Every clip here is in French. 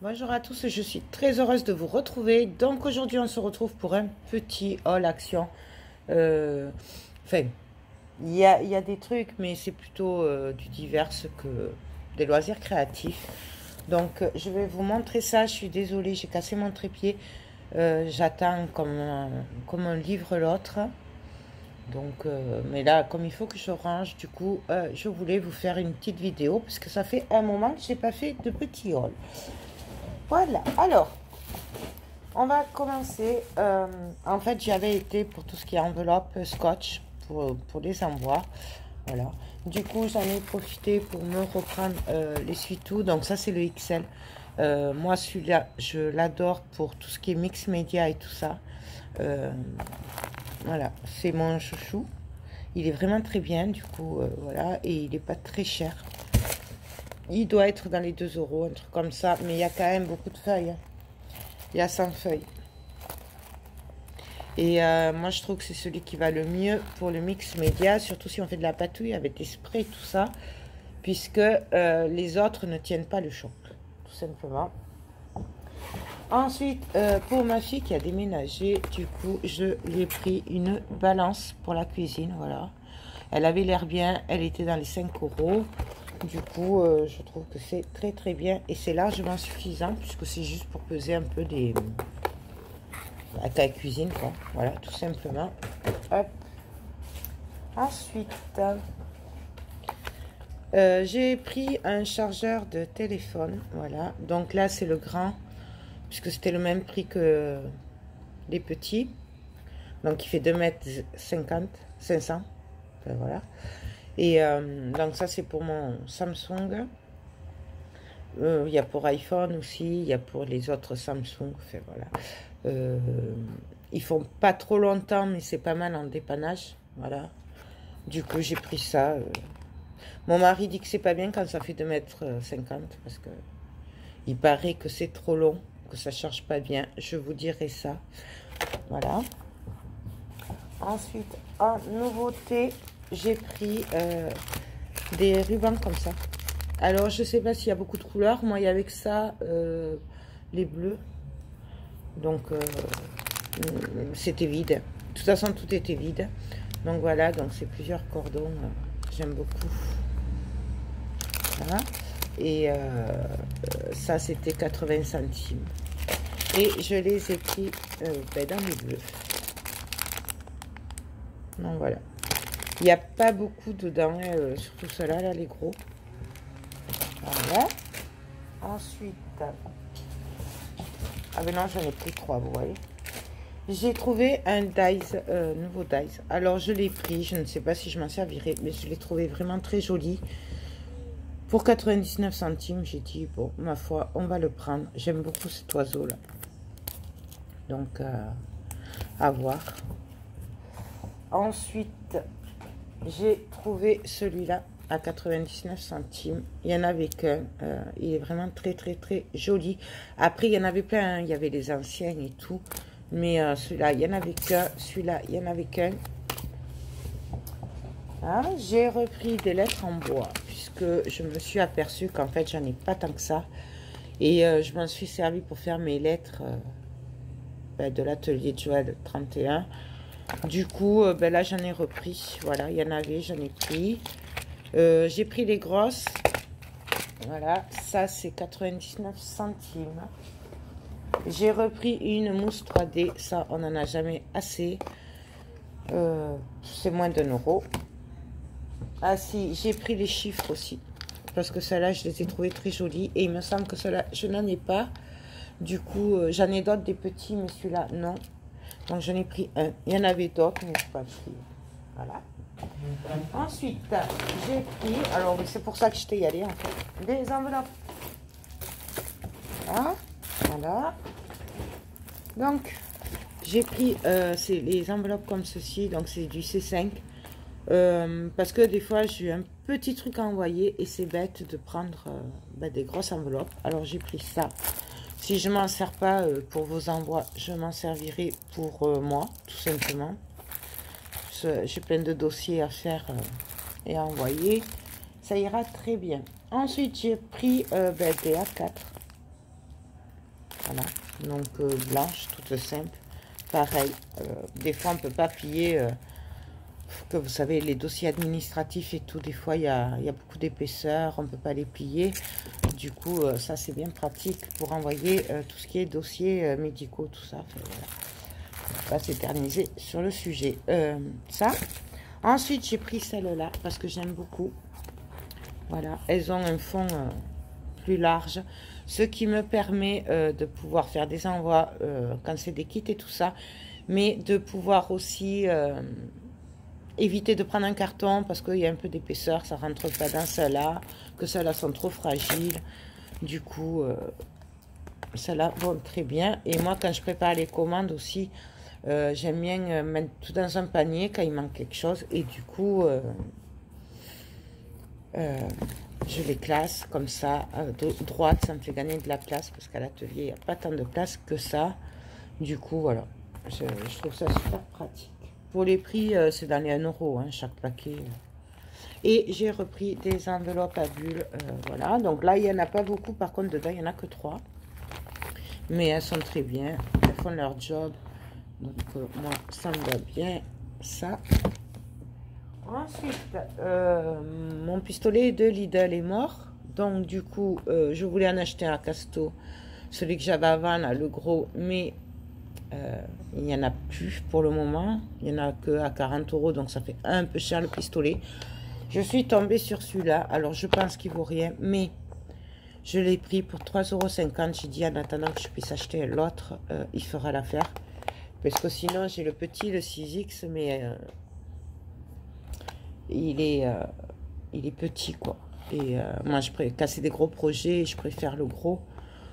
Bonjour à tous, je suis très heureuse de vous retrouver. Donc aujourd'hui on se retrouve pour un petit haul action. Enfin, il y a des trucs, mais c'est plutôt du divers que des loisirs créatifs. Donc je vais vous montrer ça. Je suis désolée, j'ai cassé mon trépied. J'attends comme un livre l'autre. Donc, mais là, comme il faut que je range, du coup, je voulais vous faire une petite vidéo parce que ça fait un moment que je n'ai pas fait de petit haul. Voilà, alors, on va commencer. En fait, j'avais été pour tout ce qui est enveloppe, scotch, pour les envois. Voilà. Du coup, j'en ai profité pour me reprendre l'essuie-tout. Donc, ça, c'est le XL. Moi, celui-là, je l'adore pour tout ce qui est mix média et tout ça. Voilà, c'est mon chouchou. Il est vraiment très bien, du coup, voilà. Et il n'est pas très cher. Il doit être dans les 2 euros, un truc comme ça. Mais il y a quand même beaucoup de feuilles. Il y a 100 feuilles. Et moi, je trouve que c'est celui qui va le mieux pour le mix média. Surtout si on fait de la patouille avec des sprays, tout ça. Puisque les autres ne tiennent pas le choc. Tout simplement. Ensuite, pour ma fille qui a déménagé, du coup, je lui ai pris une balance pour la cuisine. Voilà. Elle avait l'air bien. Elle était dans les 5 euros. Du coup, je trouve que c'est très très bien et c'est largement suffisant puisque c'est juste pour peser un peu des à ta cuisine, quoi. Voilà, tout simplement. Hop. Ensuite, j'ai pris un chargeur de téléphone. Voilà, donc là c'est le grand puisque c'était le même prix que les petits. Donc il fait 2,50 m, 500. Enfin, voilà. Et donc ça c'est pour mon Samsung. Il y a pour iPhone aussi, il y a pour les autres Samsung. Enfin, voilà. Ils font pas trop longtemps, mais c'est pas mal en dépannage. Voilà. Du coup, j'ai pris ça. Mon mari dit que c'est pas bien quand ça fait 2,50 m parce que il paraît que c'est trop long, que ça charge pas bien. Je vous dirai ça. Voilà. Ensuite, en nouveauté, j'ai pris des rubans comme ça. Alors, je sais pas s'il y a beaucoup de couleurs. Moi, il y avait que ça, les bleus. Donc, c'était vide. De toute façon, tout était vide. Donc, voilà. Donc, c'est plusieurs cordons. J'aime beaucoup. Voilà. Et ça, c'était 80 centimes. Et je les ai pris dans les bleus. Donc, voilà. Il n'y a pas beaucoup dedans, surtout ceux-là, là, les gros. Voilà. Ensuite, ah ben non, j'en ai pris 3, vous voyez. J'ai trouvé un Dies, nouveau Dies. Alors, je l'ai pris, je ne sais pas si je m'en servirai, mais je l'ai trouvé vraiment très joli. Pour 99 centimes, j'ai dit, bon, ma foi, on va le prendre. J'aime beaucoup cet oiseau-là. Donc, à voir. Ensuite, j'ai trouvé celui-là à 99 centimes. Il y en avait qu'un. Il est vraiment très, très, très joli. Après, il y en avait plein. Hein. Il y avait les anciens et tout. Mais celui-là, il n'y en avait qu'un. Celui-là, il n'y en avait qu'un. Ah, j'ai repris des lettres en bois. Puisque je me suis aperçue qu'en fait, j'en ai pas tant que ça. Et je m'en suis servi pour faire mes lettres de l'atelier de Joël 31. Du coup, là, j'en ai repris. Voilà, il y en avait, j'en ai pris. J'ai pris les grosses. Voilà, ça, c'est 99 centimes. J'ai repris une mousse 3D. Ça, on n'en a jamais assez. C'est moins d'1 euro. Ah si, j'ai pris les chiffres aussi. Parce que celles-là, je les ai trouvées très jolies. Et il me semble que celles-là, je n'en ai pas. Du coup, j'en ai d'autres, des petits, mais celui-là, non. Donc, j'en ai pris un. Il y en avait d'autres, mais je n'ai pas pris. Voilà. Ensuite, j'ai pris, alors c'est pour ça que je t'ai y allé en fait, des enveloppes. Voilà. Voilà. Donc, j'ai pris les enveloppes comme ceci, donc c'est du C5. Parce que des fois, j'ai un petit truc à envoyer et c'est bête de prendre des grosses enveloppes. Alors, j'ai pris ça. Si je m'en sers pas pour vos envois, je m'en servirai pour moi, tout simplement. J'ai plein de dossiers à faire et à envoyer. Ça ira très bien. Ensuite, j'ai pris des A4. Voilà, donc blanche, toute simple. Pareil, des fois on ne peut pas plier, que vous savez, les dossiers administratifs et tout, des fois il y a beaucoup d'épaisseur, on ne peut pas les plier. Du coup, ça c'est bien pratique pour envoyer tout ce qui est dossiers médicaux, tout ça. Enfin, voilà. On ne peut pas s'éterniser sur le sujet. Ça. Ensuite, j'ai pris celle-là parce que j'aime beaucoup. Voilà, elles ont un fond plus large, ce qui me permet de pouvoir faire des envois quand c'est des kits et tout ça, mais de pouvoir aussi éviter de prendre un carton parce qu'il y a un peu d'épaisseur, ça rentre pas dans celle-là, que celles-là sont trop fragiles. Du coup, celles-là vont très bien. Et moi, quand je prépare les commandes aussi, j'aime bien mettre tout dans un panier quand il manque quelque chose. Et du coup, je les classe comme ça, de droite, ça me fait gagner de la place parce qu'à l'atelier, il n'y a pas tant de place que ça. Du coup, voilà, je trouve ça super pratique. Pour les prix, c'est dans les 1 euro, hein, chaque paquet. Et j'ai repris des enveloppes à bulles, voilà. Donc là, il n'y en a pas beaucoup, par contre, dedans, il n'y en a que 3. Mais elles sont très bien, elles font leur job. Donc, moi, ça me va bien, ça. Ensuite, mon pistolet de Lidl est mort. Donc, du coup, je voulais en acheter un à Casto. Celui que j'avais avant, là, le gros. Mais il n'y en a plus pour le moment. Il n'y en a que à 40 euros. Donc, ça fait un peu cher le pistolet. Je suis tombée sur celui-là. Alors, je pense qu'il vaut rien. Mais je l'ai pris pour 3,50 €. J'ai dit, en attendant que je puisse acheter l'autre, il fera l'affaire. Parce que sinon, j'ai le petit, le 6X. Mais... il est petit, quoi. Et moi, quand c'est des gros projets, je préfère le gros.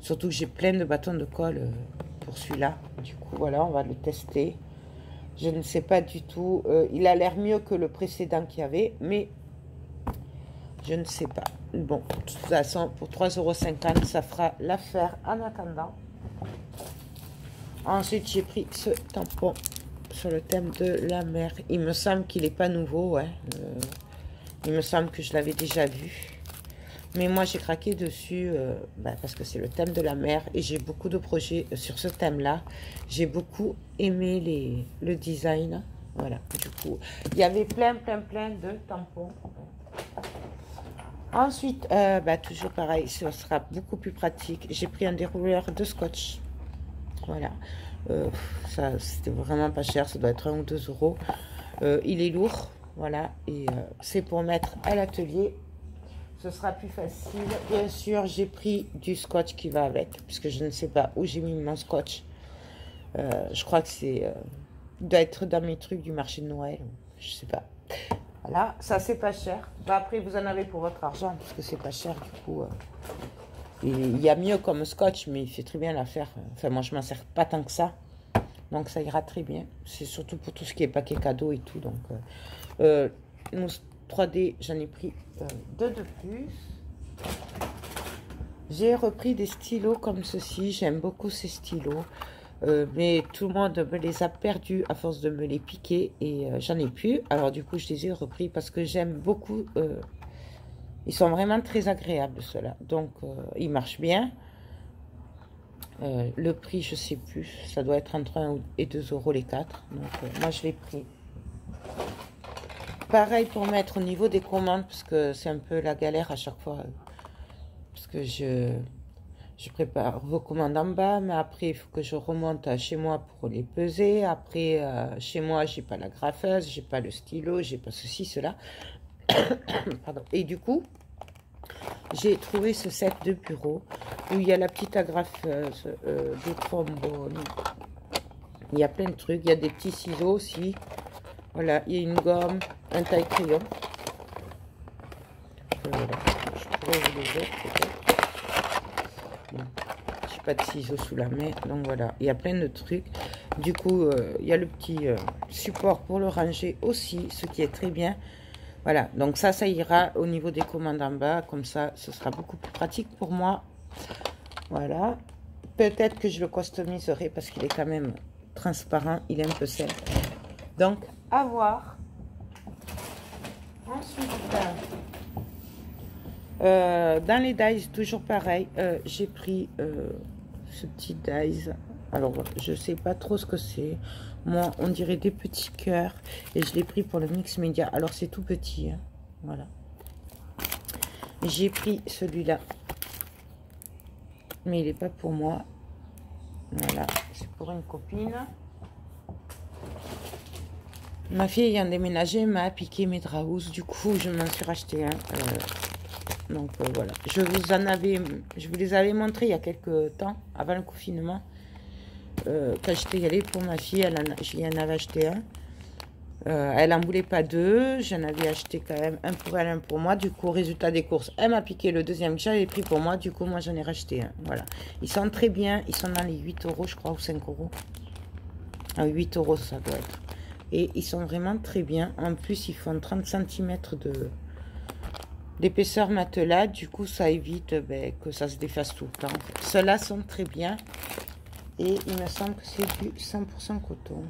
Surtout que j'ai plein de bâtons de colle pour celui-là. Du coup, voilà, on va le tester. Je ne sais pas du tout. Il a l'air mieux que le précédent qu'il y avait, mais je ne sais pas. Bon, de toute façon, pour 3,50 €, ça fera l'affaire en attendant. Ensuite, j'ai pris ce tampon sur le thème de la mer. Il me semble qu'il n'est pas nouveau, ouais. Il me semble que je l'avais déjà vu. Mais moi, j'ai craqué dessus parce que c'est le thème de la mer. Et j'ai beaucoup de projets sur ce thème-là. J'ai beaucoup aimé le design. Voilà, du coup, il y avait plein de tampons. Ensuite, toujours pareil, ce sera beaucoup plus pratique. J'ai pris un dérouleur de scotch. Voilà. Ça, c'était vraiment pas cher. Ça doit être 1 ou 2 €. Il est lourd. Voilà, et c'est pour mettre à l'atelier. Ce sera plus facile. Bien sûr, j'ai pris du scotch qui va avec, puisque je ne sais pas où j'ai mis mon scotch. Je crois que c'est... doit être dans mes trucs du marché de Noël. Je sais pas. Voilà, ça c'est pas cher. Après, vous en avez pour votre argent, parce que c'est pas cher, du coup. Il y a mieux comme scotch, mais il fait très bien l'affaire. Enfin, moi, je m'en sers pas tant que ça. Donc, ça ira très bien. C'est surtout pour tout ce qui est paquet cadeau et tout. Donc... mousse 3D, j'en ai pris 2 de plus. J'ai repris des stylos comme ceci. J'aime beaucoup ces stylos. Mais tout le monde me les a perdus à force de me les piquer. Et j'en ai plus. Alors du coup, je les ai repris parce que j'aime beaucoup. Ils sont vraiment très agréables, ceux-là. Donc, ils marchent bien. Le prix, je sais plus. Ça doit être entre 1 et 2 € les 4. Donc, moi, je l'ai pris. Pareil pour mettre au niveau des commandes, parce que c'est un peu la galère à chaque fois. Parce que je prépare vos commandes en bas, mais après, il faut que je remonte à chez moi pour les peser. Après, chez moi, j'ai pas la graffeuse, j'ai pas le stylo, j'ai pas ceci, cela. Pardon. Et du coup, j'ai trouvé ce set de bureau où il y a la petite agrafeuse, des trombones. Il y a plein de trucs. Il y a des petits ciseaux aussi. Voilà, il y a une gomme, un taille-crayon. Voilà, je pourrais vous les autres peut-être. Bon, je n'ai pas de ciseaux sous la main, donc voilà, il y a plein de trucs. Du coup, il y a le petit support pour le ranger aussi, ce qui est très bien. Voilà, donc ça ira au niveau des commandes en bas, comme ça, ce sera beaucoup plus pratique pour moi. Voilà, peut-être que je le customiserai parce qu'il est quand même transparent, il est un peu simple. Donc, à voir. Ensuite, dans les dies, toujours pareil, j'ai pris ce petit dies. Alors, je sais pas trop ce que c'est. Moi, on dirait des petits cœurs. Et je l'ai pris pour le mix média. Alors, c'est tout petit. Hein. Voilà. J'ai pris celui-là. Mais il n'est pas pour moi. Voilà. C'est pour une copine. Ma fille ayant déménagé m'a piqué mes draps. Du coup, je m'en suis racheté un. Donc voilà, je vous les avais montrés il y a quelques temps, avant le confinement. Quand j'étais allée pour ma fille, je lui en avais acheté un. Elle n'en voulait pas deux, j'en avais acheté quand même un pour elle, un pour moi. Du coup, résultat des courses, elle m'a piqué le deuxième que j'avais pris pour moi. Du coup, moi j'en ai racheté un. Voilà, ils sont très bien, ils sont dans les 8 euros, je crois, ou 5 euros. Ah, 8 euros, ça doit être. Et ils sont vraiment très bien. En plus, ils font 30 cm d'épaisseur matelas, du coup ça évite que ça se défasse tout le temps. Ceux-là sont très bien et il me semble que c'est du 100% coton.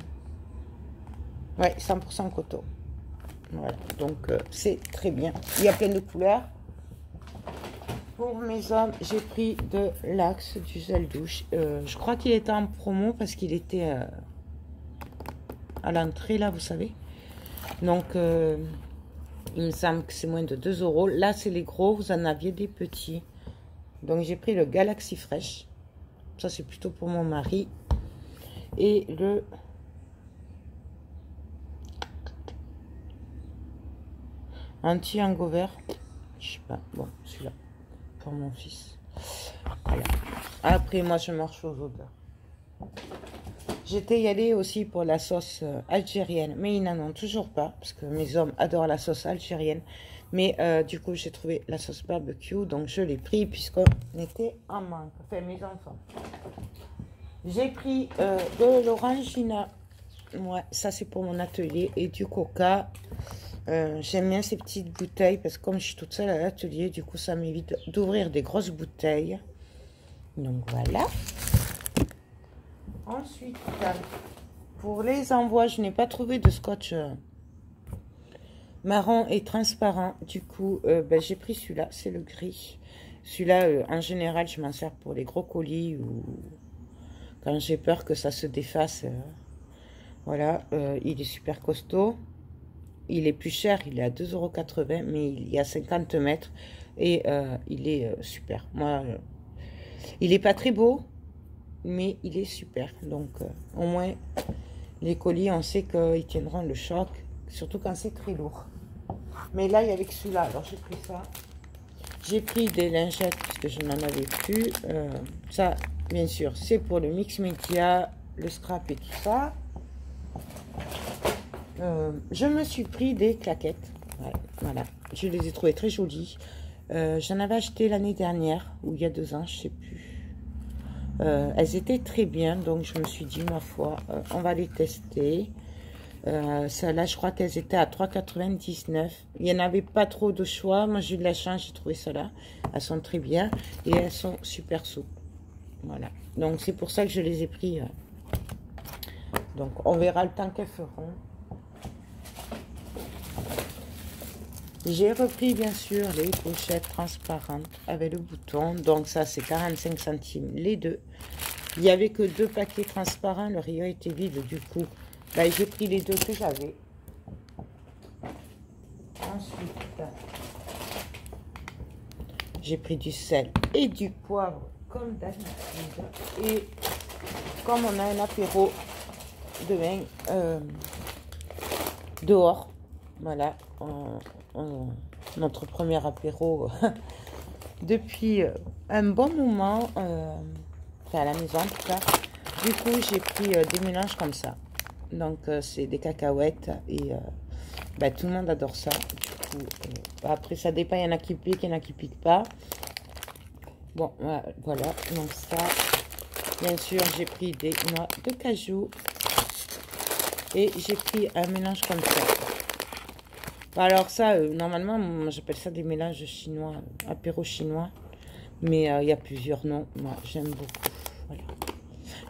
Ouais, 100% coton. Voilà, donc c'est très bien. Il y a plein de couleurs. Pour mes hommes, j'ai pris de l'Axe, du gel douche. Je crois qu'il était en promo parce qu'il était à l'entrée là, vous savez. Donc il me semble que c'est moins de 2 euros. Là, c'est les gros. Vous en aviez des petits. Donc, j'ai pris le Galaxy Fresh. Ça, c'est plutôt pour mon mari. Et le... anti-hangover. Je sais pas. Bon, celui-là. Pour mon fils. Voilà. Après, moi, je marche aux odeurs. J'étais y allée aussi pour la sauce algérienne, mais ils n'en ont toujours pas, parce que mes hommes adorent la sauce algérienne. Mais du coup, j'ai trouvé la sauce barbecue, donc je l'ai pris, puisqu'on était en manque, enfin mes enfants. J'ai pris de l'orangina, ouais, ça c'est pour mon atelier, et du coca. J'aime bien ces petites bouteilles, parce que comme je suis toute seule à l'atelier, du coup ça m'évite d'ouvrir des grosses bouteilles. Donc voilà. Ensuite, pour les envois, je n'ai pas trouvé de scotch marron et transparent. Du coup, j'ai pris celui-là, c'est le gris. Celui-là, en général, je m'en sers pour les gros colis ou quand j'ai peur que ça se défasse. Voilà, il est super costaud. Il est plus cher, il est à 2,80 €, mais il y a 50 mètres et il est super. Moi, il n'est pas très beau, mais il est super. Donc au moins les colis, on sait qu'ils tiendront le choc, surtout quand c'est très lourd. Mais là il y avait que celui-là, alors j'ai pris ça. J'ai pris des lingettes parce que je n'en avais plus. Ça bien sûr c'est pour le mix média, le scrap et tout ça. Je me suis pris des claquettes. Ouais, voilà, je les ai trouvées très jolies. J'en avais acheté l'année dernière ou il y a 2 ans, je sais plus. Elles étaient très bien, donc je me suis dit, ma foi, on va les tester. Celles-là, je crois qu'elles étaient à 3,99 €. Il n'y en avait pas trop de choix. Moi, j'ai eu de la chance, j'ai trouvé celles-là. Elles sont très bien et elles sont super souples. Voilà. Donc, c'est pour ça que je les ai pris. Donc, on verra le temps qu'elles feront. J'ai repris, bien sûr, les pochettes transparentes avec le bouton. Donc, ça, c'est 45 centimes les deux. Il n'y avait que 2 paquets transparents. Le rayon était vide, du coup. J'ai pris les 2 que j'avais. Ensuite, j'ai pris du sel et du poivre, comme d'habitude. Et comme on a un apéro demain dehors, voilà, notre premier apéro depuis un bon moment, à la maison en tout cas. Du coup, j'ai pris des mélanges comme ça. Donc, c'est des cacahuètes et tout le monde adore ça. Du coup, après, ça dépend, il y en a qui piquent, il y en a qui piquent pas. Bon, voilà, donc ça. Bien sûr, j'ai pris des noix de cajou et j'ai pris un mélange comme ça. Alors ça, normalement, j'appelle ça des mélanges chinois, apéro chinois. Mais il y a plusieurs noms. Moi, j'aime beaucoup. Voilà.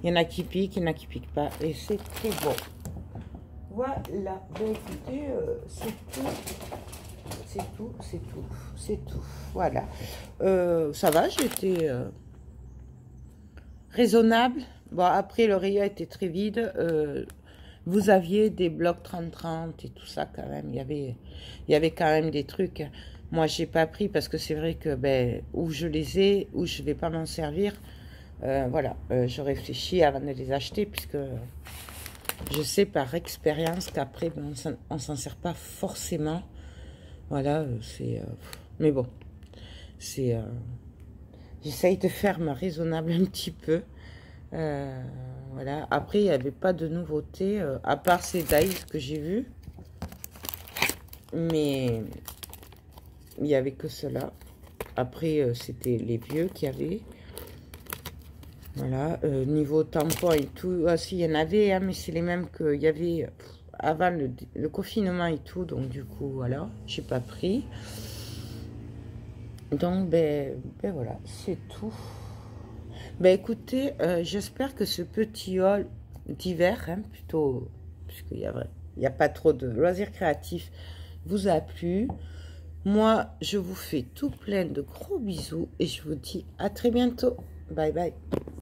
Il y en a qui piquent, il y en a qui piquent pas. Et c'est très bon. Voilà. Écoutez, c'est tout. C'est tout, c'est tout. C'est tout. Voilà. Ça va, raisonnable. Bon, après, le rayon était très vide. Vous aviez des blocs 30-30 et tout ça quand même. Il y avait quand même des trucs. Moi, j'ai pas pris parce que c'est vrai que ben, où je les ai, où je vais pas m'en servir. Voilà, je réfléchis avant de les acheter puisque je sais par expérience qu'après, ben, on s'en sert pas forcément. Voilà, c'est... mais bon, c'est... j'essaye de faire ma raisonnable un petit peu. Voilà. Après, il n'y avait pas de nouveautés, à part ces dies que j'ai vus. Mais il n'y avait que cela. Après, c'était les vieux qu'il y avait. Voilà. Niveau tampon et tout. Ah, si, il y en avait, hein, mais c'est les mêmes qu'il y avait avant le confinement et tout. Donc, du coup, voilà. J'ai pas pris. Donc, ben voilà, c'est tout. Ben écoutez, j'espère que ce petit haul d'hiver, hein, plutôt, puisqu'il y a pas trop de loisirs créatifs, vous a plu. Moi, je vous fais tout plein de gros bisous et je vous dis à très bientôt. Bye bye.